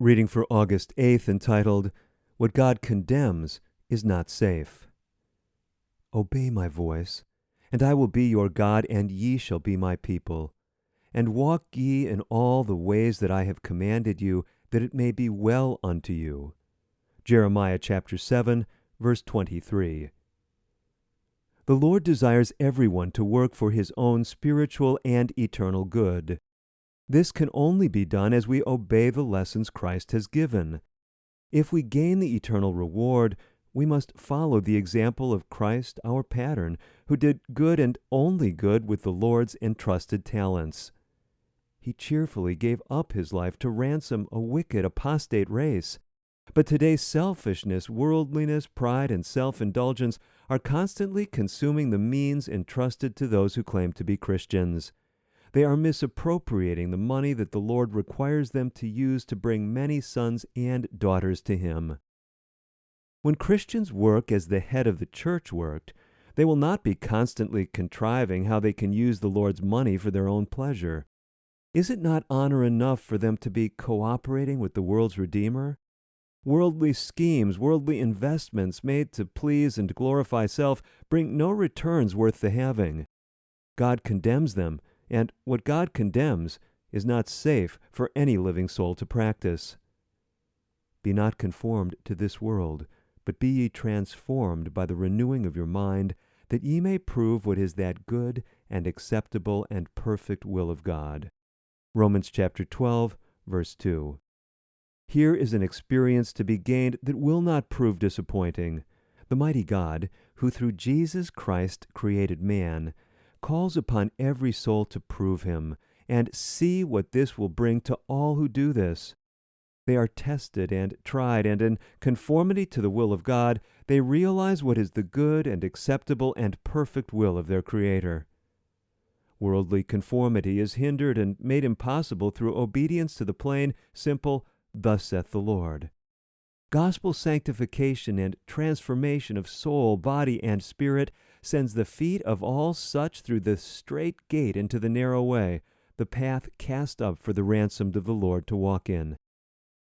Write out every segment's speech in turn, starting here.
Reading for August 8th, entitled, What God Condemns is Not Safe. Obey my voice, and I will be your God, and ye shall be my people. And walk ye in all the ways that I have commanded you, that it may be well unto you. Jeremiah chapter 7, verse 23. The Lord desires everyone to work for his own spiritual and eternal good. This can only be done as we obey the lessons Christ has given. If we gain the eternal reward, we must follow the example of Christ, our pattern, who did good and only good with the Lord's entrusted talents. He cheerfully gave up his life to ransom a wicked, apostate race. But today selfishness, worldliness, pride, and self-indulgence are constantly consuming the means entrusted to those who claim to be Christians. They are misappropriating the money that the Lord requires them to use to bring many sons and daughters to Him. When Christians work as the head of the church worked, they will not be constantly contriving how they can use the Lord's money for their own pleasure. Is it not honor enough for them to be cooperating with the world's Redeemer? Worldly schemes, worldly investments made to please and glorify self bring no returns worth the having. God condemns them, and what God condemns is not safe for any living soul to practice. Be not conformed to this world, but be ye transformed by the renewing of your mind, that ye may prove what is that good and acceptable and perfect will of God. Romans chapter 12, verse 2. Here is an experience to be gained that will not prove disappointing. The mighty God, who through Jesus Christ created man, calls upon every soul to prove him, and see what this will bring to all who do this. They are tested and tried, and in conformity to the will of God, they realize what is the good and acceptable and perfect will of their Creator. Worldly conformity is hindered and made impossible through obedience to the plain, simple, "Thus saith the Lord." Gospel sanctification and transformation of soul, body, and spirit sends the feet of all such through the strait gate into the narrow way, the path cast up for the ransomed of the Lord to walk in.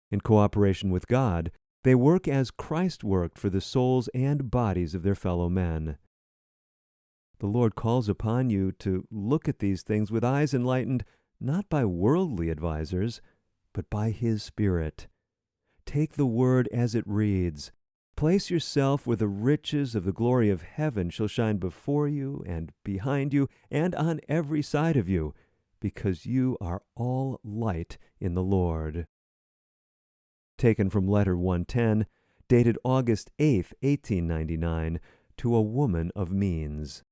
In cooperation with God, they work as Christ worked for the souls and bodies of their fellow men. The Lord calls upon you to look at these things with eyes enlightened not by worldly advisers, but by His Spirit. Take the word as it reads. Place yourself where the riches of the glory of heaven shall shine before you and behind you and on every side of you, because you are all light in the Lord. Taken from Letter 110, dated August 8, 1899, to a woman of means.